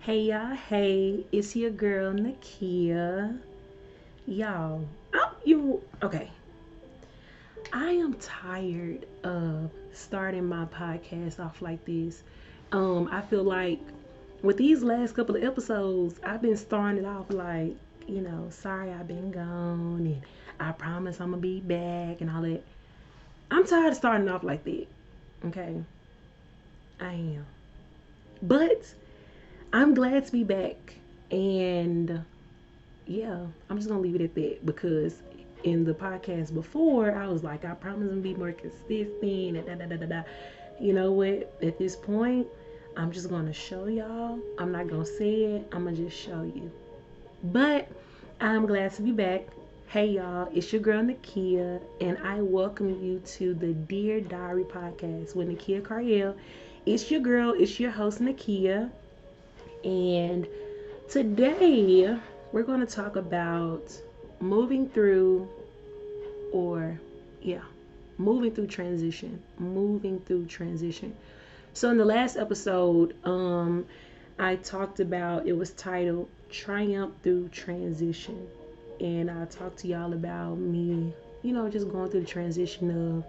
Hey y'all, hey, it's your girl Nakia. Y'all, okay. I am tired of starting my podcast off like this. I feel like with these last couple of episodes, I've been starting it off like, sorry I've been gone and I promise I'm gonna be back and all that. I'm tired of starting off like that. Okay, I am. But I'm glad to be back. And yeah, I'm just gonna leave it at that because in the podcast before, I was like, I promise I'm gonna be more consistent. And da, da, da, da, da. You know what? At this point, I'm just gonna show y'all. I'm not gonna say it. I'm gonna just show you. But I'm glad to be back. Hey y'all, it's your girl Nakia, and I welcome you to the Dear Diary podcast with Nakia Cariel. It's your girl. It's your host Nakia, and today, we're going to talk about moving through, or yeah, moving through transition. Moving through transition. So, in the last episode, I talked about it was titled Triumph Through Transition. And I talked to y'all about me, just going through the transition of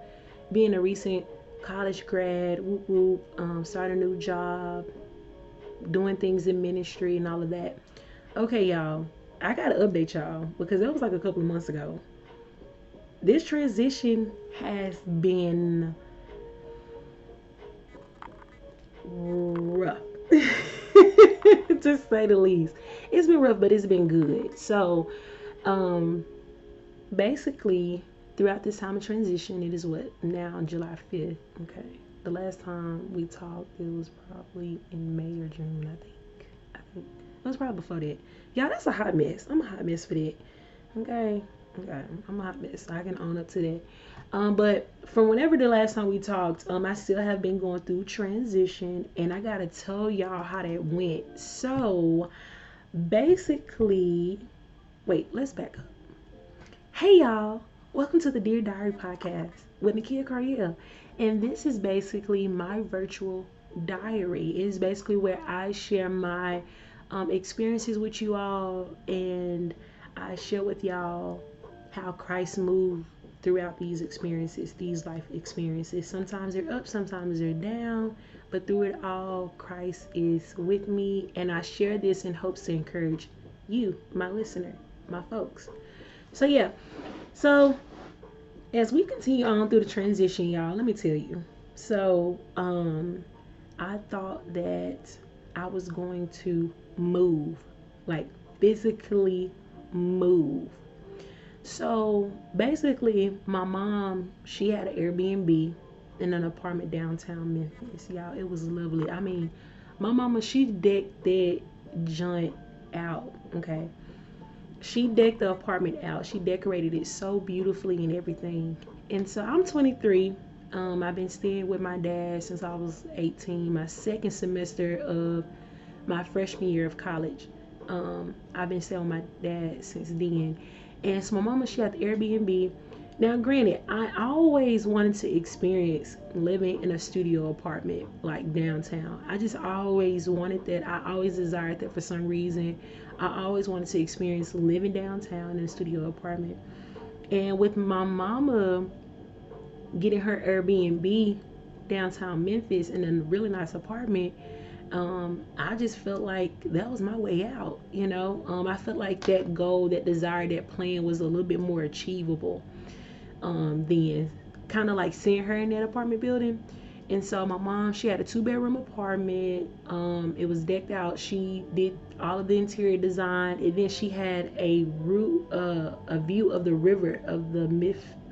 being a recent college grad, whoop whoop, start a new job, doing things in ministry, and all of that. Okay, y'all, I gotta update y'all because that was like a couple of months ago. This transition has been rough, to say the least. It's been rough, but it's been good. So, um, basically, throughout this time of transition, it is what now July 5th. Okay, the last time we talked, it was probably in May or June, I think. It was probably before that. Y'all, that's a hot mess. I'm a hot mess for that. Okay. Okay. I'm a hot mess. I can own up to that. But from whenever the last time we talked, I still have been going through transition, and I gotta tell y'all how that went. So basically, wait, let's back up. Hey y'all, welcome to the Dear Diary podcast with Nakia Cariel. And this is basically my virtual diary. It is basically where I share my experiences with you all, and I share with y'all how Christ moved throughout these experiences, these life experiences. Sometimes they're up, sometimes they're down, but through it all, Christ is with me, and I share this in hopes to encourage you, my listener, my folks. So yeah, so as we continue on through the transition, y'all, let me tell you. So, I thought that I was going to move, like physically move. So basically, my mom, she had an Airbnb in an apartment downtown Memphis. Y'all, it was lovely. I mean, my mama, she decked that joint out. Okay, she decked the apartment out. She decorated it so beautifully and everything. And so I'm 23. I've been staying with my dad since I was 18, my second semester of my freshman year of college. I've been staying with my dad since then. And so my mama, she had the Airbnb. Now, granted, I always wanted to experience living in a studio apartment like downtown. I just always wanted that. I always desired that for some reason. I always wanted to experience living downtown in a studio apartment. And with my mama getting her Airbnb downtown Memphis in a really nice apartment, I just felt like that was my way out. I felt like that goal, that desire, that plan was a little bit more achievable then. Kind of like seeing her in that apartment building. And so my mom, she had a 2-bedroom apartment. It was decked out. She did all of the interior design, and then she had a view of the river of the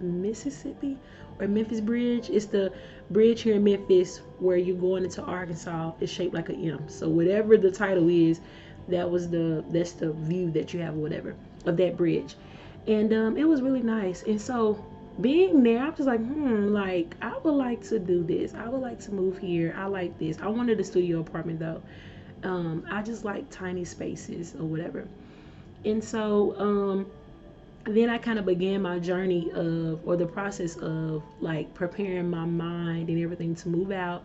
Mississippi or Memphis Bridge. It's the bridge here in Memphis where you're going into Arkansas. It's shaped like an M. So whatever the title is, that's the view that you have, or whatever, of that bridge. And it was really nice. And so being there, I was like, like I would like to do this. I would like to move here. I like this. I wanted a studio apartment though. I just like tiny spaces or whatever. And so then I kind of began my journey of, or the process of like preparing my mind and everything to move out.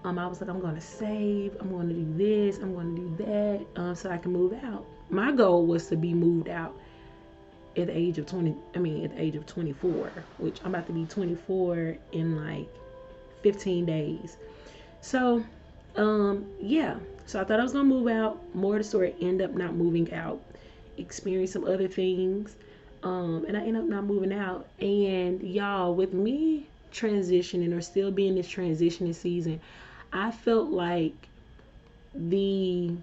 I was like, I'm gonna save, I'm gonna do this, I'm gonna do that, so I can move out. My goal was to be moved out at the age of 20. I mean, at the age of 24, which I'm about to be 24 in like 15 days. So, yeah. So I thought I was gonna move out. More to the story, end up not moving out, experience some other things, and I end up not moving out. And y'all, with me transitioning or still being this transitioning season, I felt like the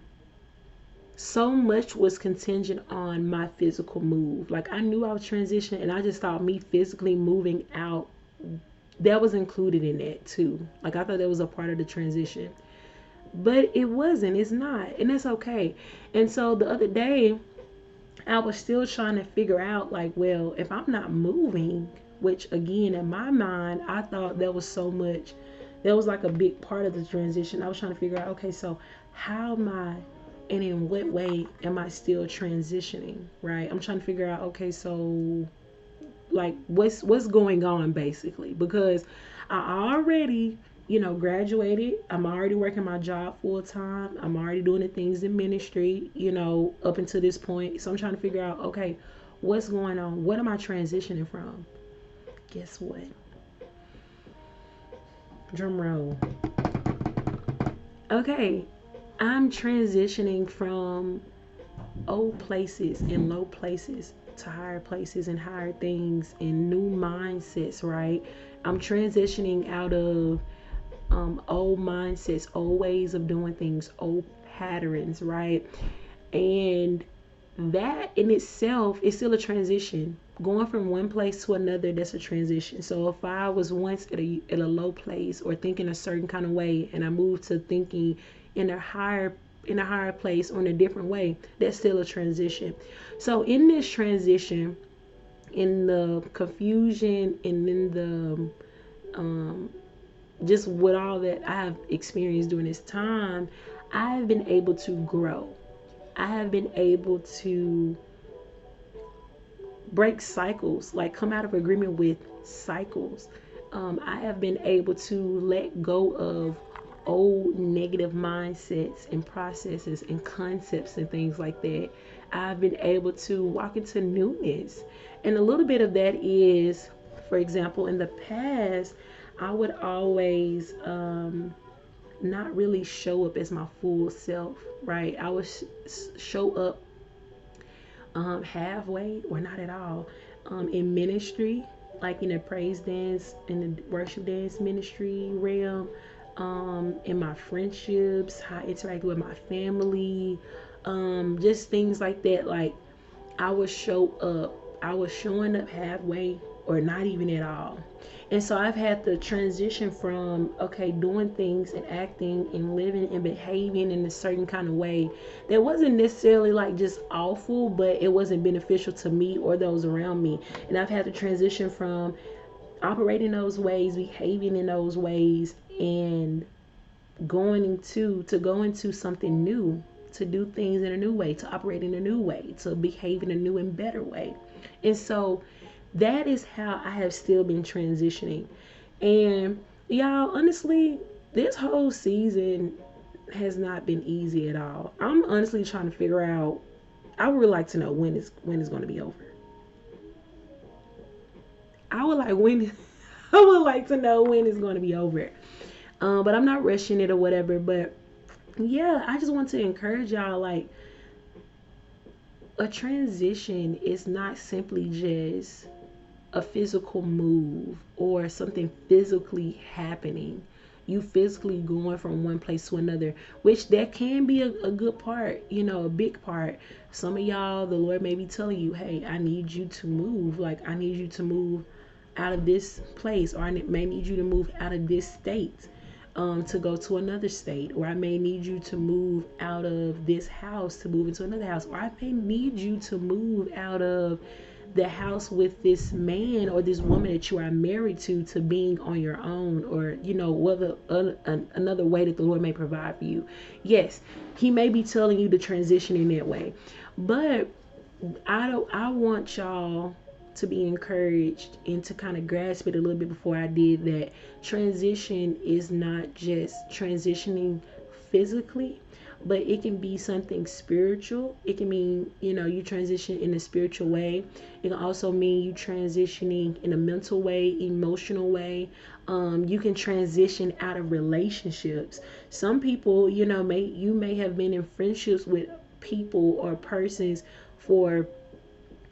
so much was contingent on my physical move. Like I knew I was transitioning, and I just thought me physically moving out, that was included in that too. Like I thought that was a part of the transition, but it wasn't. It's not, and that's okay. And so the other day, I was still trying to figure out, like, well, if I'm not moving, which again in my mind I thought that was so much, that was like a big part of the transition. I was trying to figure out, okay, so how am I, and in what way am I still transitioning, right? I'm trying to figure out, okay, so like what's going on basically, because I already, graduated. I'm already working my job full time. I'm already doing the things in ministry, up until this point. So I'm trying to figure out, okay, what's going on? What am I transitioning from? Guess what? Drum roll. Okay, I'm transitioning from old places and low places to higher places and higher things and new mindsets, right? I'm transitioning out of old mindsets, old ways of doing things, old patterns, right? And that in itself is still a transition. Going from one place to another, that's a transition. So if I was once at a low place or thinking a certain kind of way, and I moved to thinking in a higher place or in a different way, that's still a transition. So in this transition, in the confusion and in the just with all that I have experienced during this time, I have been able to grow. I have been able to break cycles, like come out of agreement with cycles. I have been able to let go of old negative mindsets and processes and concepts and things like that. I've been able to walk into newness. And a little bit of that is, for example, in the past, I would always not really show up as my full self, right? I would show up halfway or not at all in ministry, like in the praise dance, in the worship dance ministry realm, in my friendships, how I interact with my family, just things like that. Like I would show up, I was showing up halfway or not even at all. And so I've had to transition from, okay, doing things and acting and living and behaving in a certain kind of way that wasn't necessarily like just awful, but it wasn't beneficial to me or those around me. And I've had to transition from operating those ways, behaving in those ways, and go into something new, to do things in a new way, to operate in a new way, to behave in a new and better way. And so that is how I have still been transitioning. And y'all, honestly, this whole season has not been easy at all. I'm honestly trying to figure out, I would really like to know when it's going to be over. I would like when I would like to know when it's going to be over. But I'm not rushing it or whatever. But yeah, I just want to encourage y'all, like, a transition is not simply just a physical move or something physically happening. You physically going from one place to another, which that can be a good part, a big part. Some of y'all, the Lord may be telling you, hey, I need you to move. Like, I need you to move out of this place, or I may need you to move out of this state, to go to another state, or I may need you to move out of this house to move into another house, or I may need you to move out of the house with this man or this woman that you are married to being on your own, or whether another way that the Lord may provide for you. Yes, he may be telling you to transition in that way, but I want y'all to be encouraged and to kind of grasp it a little bit before I did that transition is not just transitioning physically, but it can be something spiritual. It can mean, you transition in a spiritual way. It can also mean you transitioning in a mental way, emotional way. You can transition out of relationships. Some people, may have been in friendships with people or persons for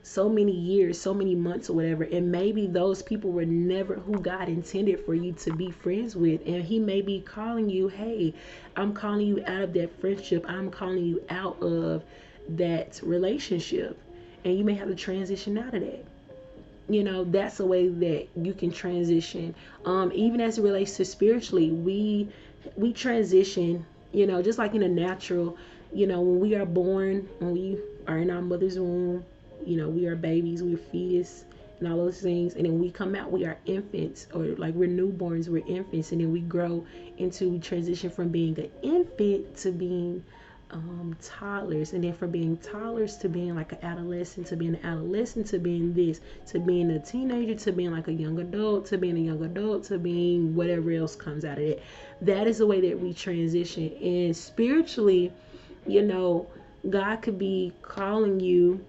so many years, so many months or whatever, and maybe those people were never who God intended for you to be friends with, and he may be calling you, hey, I'm calling you out of that friendship, I'm calling you out of that relationship, and you may have to transition out of that. That's a way that you can transition. Even as it relates to spiritually, we transition, just like in a natural, when we are born, when we are in our mother's womb, we are babies, we're fetus and all those things, and then we come out, we are infants, or like we're newborns, we're infants, and then we transition from being an infant to being toddlers, and then from being toddlers to being like an adolescent, to being an adolescent, to being this, to being a teenager, to being like a young adult, to being a young adult, to being whatever else comes out of it. That is the way that we transition. And spiritually, God could be calling you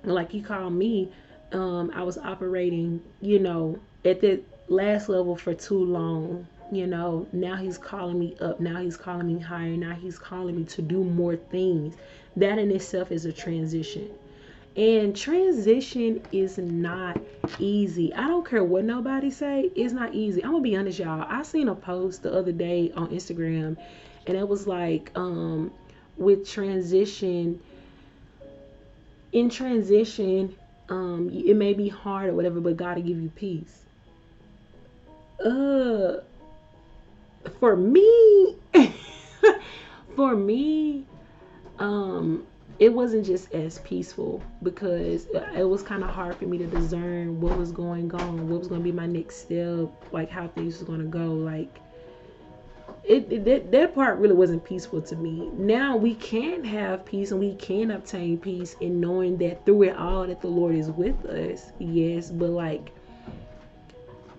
like he called me. I was operating, at that last level for too long. Now he's calling me up. Now he's calling me higher. Now he's calling me to do more things. That in itself is a transition. And transition is not easy. I don't care what nobody say. It's not easy. I'm gonna be honest, y'all. I seen a post the other day on Instagram, and it was like, with transition, in transition, it may be hard or whatever, but God will give you peace. Uh, for me, for me, it wasn't just as peaceful because it was kind of hard for me to discern what was going on, what was going to be my next step, like how things was going to go. Like that part really wasn't peaceful to me. Now we can have peace and we can obtain peace in knowing that through it all that the Lord is with us. Yes, but like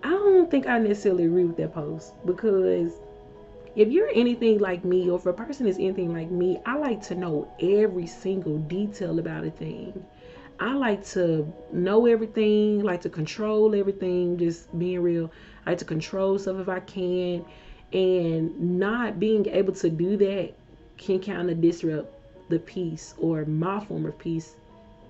I don't think I necessarily agree with that post, because if you're anything like me, or if a person is anything like me, I like to know every single detail about a thing. I like to know everything, like to control everything, just being real. I like to control stuff if I can. And not being able to do that can kind of disrupt the peace or my form of peace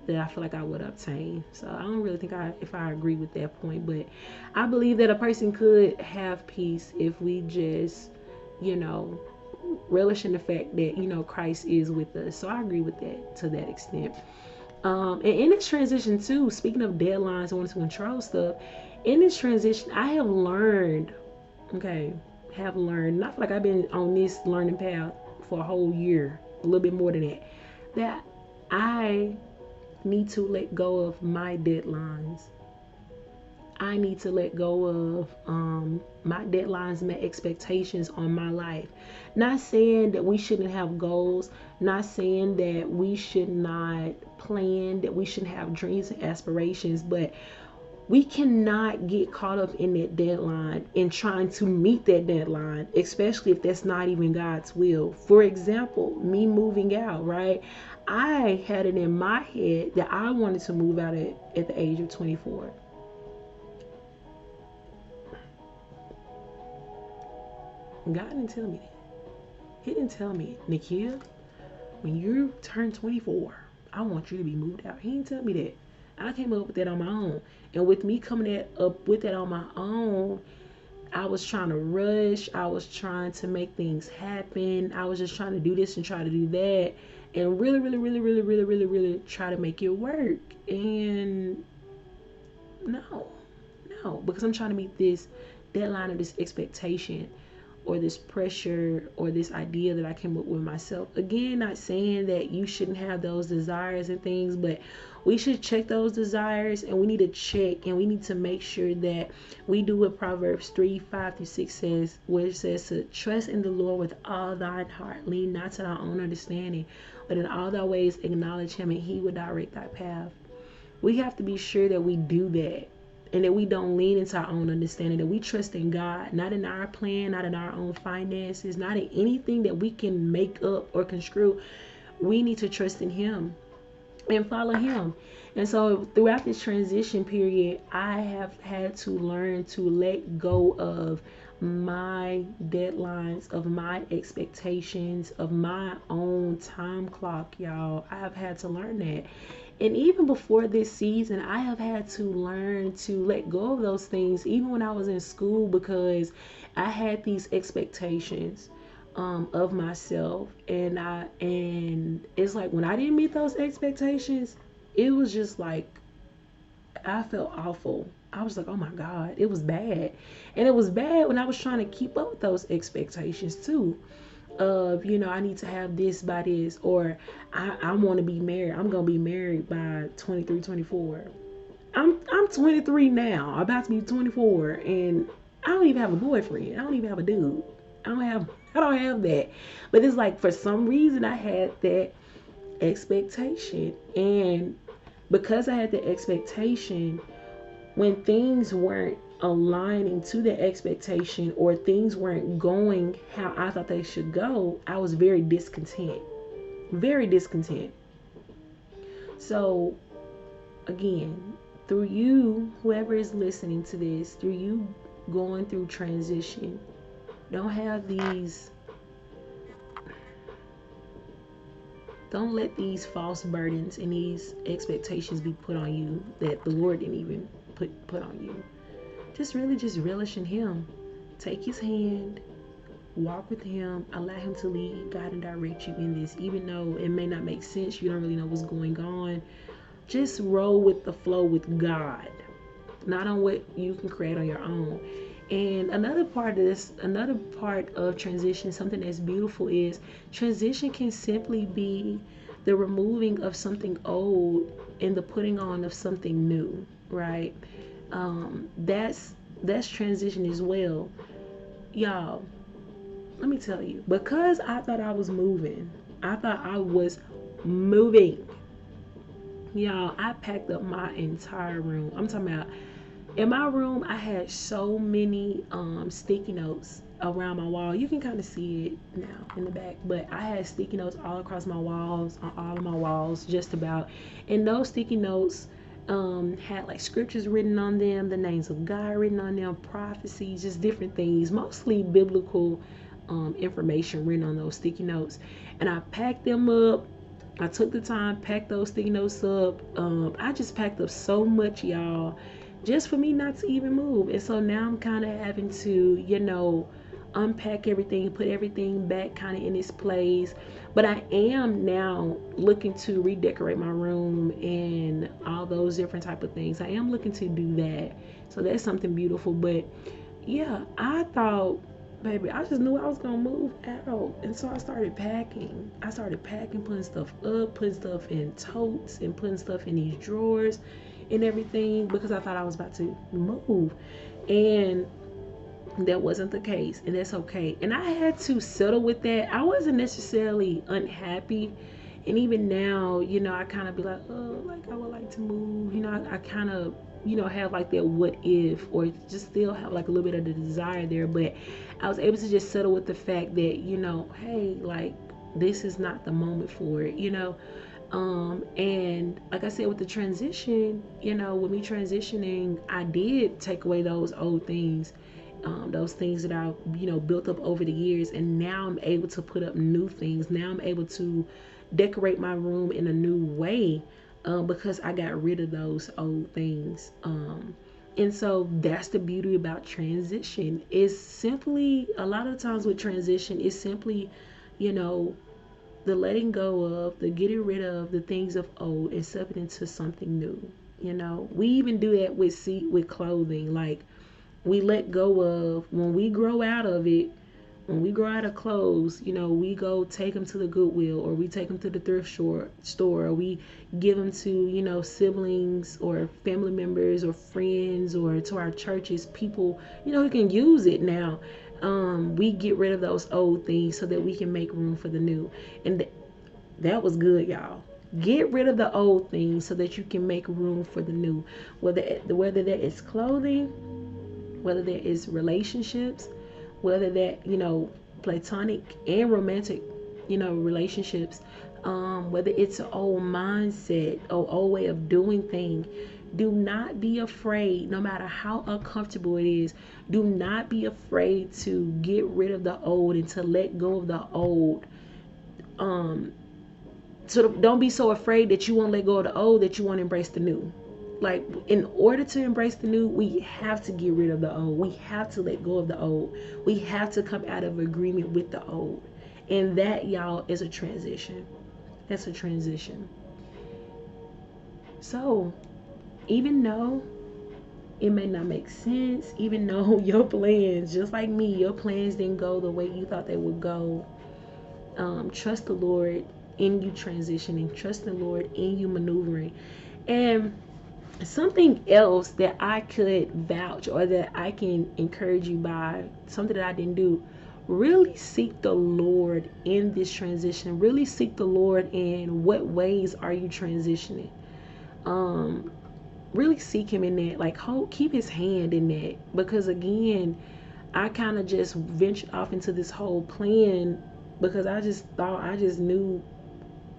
that I feel like I would obtain. So I don't really think if I agree with that point, but I believe that a person could have peace if we just, relish in the fact that, Christ is with us. So I agree with that to that extent. And in this transition too, speaking of deadlines and wanting to control stuff, in this transition, I have learned, and I feel like I've been on this learning path for a whole year, a little bit more than that I need to let go of my deadlines. I need to let go of my deadlines, my expectations on my life. Not saying that we shouldn't have goals, not saying that we should not plan, that we shouldn't have dreams and aspirations, but we cannot get caught up in that deadline and trying to meet that deadline, especially if that's not even God's will. For example, me moving out, right? I had it in my head that I wanted to move out at the age of 24. God didn't tell me that. He didn't tell me, Nikia, when you turn 24, I want you to be moved out. He didn't tell me that. I came up with that on my own. And with me coming up with that on my own, I was trying to rush. I was trying to make things happen. I was just trying to do this and try to do that. And really, really, really, really, really, really, really try to make it work. And no, because I'm trying to meet this deadline or this expectation or this pressure or this idea that I came up with myself. Again, not saying that you shouldn't have those desires and things, but we should check those desires, and we need to check and we need to make sure that we do what Proverbs 3:5-6 says, where it says to trust in the Lord with all thine heart, lean not to thy own understanding, but in all thy ways acknowledge him, and he will direct thy path. We have to be sure that we do that, and that we don't lean into our own understanding, that we trust in God, not in our plan, not in our own finances, not in anything that we can make up or construe. We need to trust in Him and follow Him. And so throughout this transition period, I have had to learn to let go of my deadlines, of my expectations, of my own time clock, y'all. I have had to learn that. And even before this season, I have had to learn to let go of those things, even when I was in school, because I had these expectations of myself, and it's like when I didn't meet those expectations, it was just like I felt awful. I was like, oh my God, it was bad. And it was bad when I was trying to keep up with those expectations too. Of, I need to have this by this, or I want to be married. I'm going to be married by 23, 24. I'm 23 now, I'm about to be 24, and I don't even have a boyfriend. I don't even have a dude. I don't have that. But it's like for some reason I had that expectation, and because I had the expectation, when things weren't aligning to the expectation, or things weren't going how I thought they should go, I was very discontent. Very discontent. So, again, through you, whoever is listening to this, through you going through transition, don't have these, don't let these false burdens and these expectations be put on you that the Lord didn't even put on you. Just relish in Him. Take His hand, walk with Him, allow Him to lead, guide, and direct you in this. Even though it may not make sense, you don't really know what's going on, just roll with the flow with God, not on what you can create on your own. And another part of transition, something that's beautiful, is transition can simply be the removing of something old and the putting on of something new, right? That's transition as well, y'all. Let me tell you, because I thought I was moving, y'all. I packed up my entire room. I'm talking about, in my room, I had so many sticky notes around my wall. You can kind of see it now in the back, but I had sticky notes all across my walls, on all of my walls, just about. And those sticky notes had like scriptures written on them, the names of God written on them, prophecies, just different things, mostly biblical information written on those sticky notes. And I packed them up. I took the time, packed those sticky notes up. I just packed up so much, y'all, just for me not to even move. And so now I'm kind of having to, unpack everything, put everything back kind of in its place. But I am now looking to redecorate my room and all those different type of things. I am looking to do that. So that's something beautiful. But yeah, I thought, baby, I just knew I was gonna move out. And so I started packing. Putting stuff up, putting stuff in totes, and putting stuff in these drawers and everything, because I thought I was about to move. And that wasn't the case, and that's okay. And I had to settle with that. I wasn't necessarily unhappy, and even now, I kind of be like, oh, like I would like to move. I kind of, have like that what if, or just still have like a little bit of the desire there. But I was able to just settle with the fact that, hey, like this is not the moment for it. And like I said, with the transition, with me transitioning, I did take away those old things, those things that I, built up over the years. And now I'm able to put up new things. Now I'm able to decorate my room in a new way, because I got rid of those old things. And so that's the beauty about transition. It's simply, a lot of times with transition, it's simply, the letting go of, the getting rid of the things of old and stepping into something new. We even do that with clothing. Like, we let go of, when we grow out of it, when we grow out of clothes, we go take them to the Goodwill, or we take them to the thrift store, or we give them to, siblings or family members or friends, or to our churches, people, who can use it now. We get rid of those old things so that we can make room for the new. And that was good, y'all. Get rid of the old things so that you can make room for the new. Whether that is clothing, whether that is relationships, whether that, platonic and romantic, relationships, whether it's an old mindset or old way of doing things. Do not be afraid, no matter how uncomfortable it is. Do not be afraid to get rid of the old and to let go of the old. So don't be so afraid that you won't let go of the old that you won't embrace the new. Like, in order to embrace the new, we have to get rid of the old. We have to let go of the old. We have to come out of agreement with the old. And that, y'all, is a transition. That's a transition. So, even though it may not make sense, even though your plans, just like me, your plans didn't go the way you thought they would go, trust the Lord in you transitioning. Trust the Lord in you maneuvering. And something else that I could vouch or that I can encourage you by, something that I didn't do, really seek the Lord in this transition. Really seek the Lord in what ways are you transitioning. Really seek him in that. Like, keep his hand in that. Because again, I kind of just ventured off into this whole plan because I just thought I just knew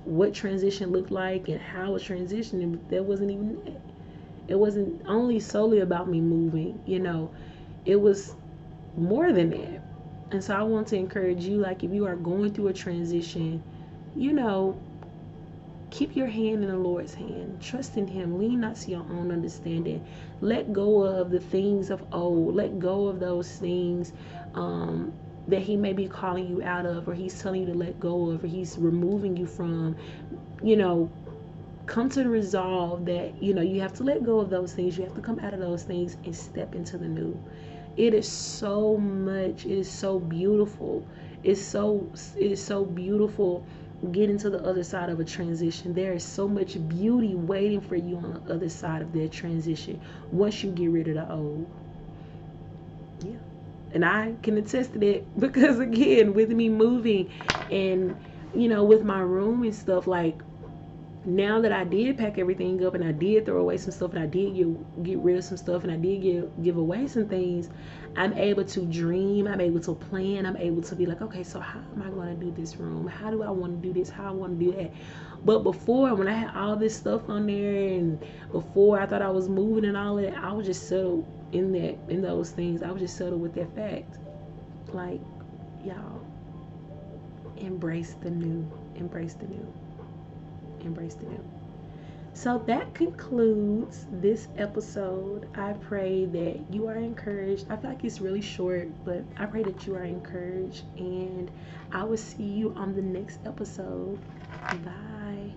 what transition looked like and how a transition, and that wasn't even it. It wasn't only solely about me moving, it was more than that. And so I want to encourage you, like, if you are going through a transition, keep your hand in the Lord's hand. Trust in him. Lean not to your own understanding. Let go of the things of old. Let go of those things that he may be calling you out of, or he's telling you to let go of, or he's removing you from. Come to the resolve that, you have to let go of those things. You have to come out of those things and step into the new. It is so much. It is so beautiful. It is so beautiful getting to the other side of a transition. There is so much beauty waiting for you on the other side of that transition once you get rid of the old. Yeah. And I can attest to that because, again, with me moving and, with my room and stuff, like, now that I did pack everything up and I did throw away some stuff and I did get rid of some stuff and I did give away some things, I'm able to dream, I'm able to plan, I'm able to be like, okay, so how am I going to do this room? How do I want to do this? How I want to do that? But before, when I had all this stuff on there and before I thought I was moving and all that, I was just settled in those things. I was just settled with that fact. Like, y'all, embrace the new. Embrace the new. Embrace the new. So that concludes this episode. I pray that you are encouraged. I feel like it's really short, but I pray that you are encouraged, and I will see you on the next episode. Bye.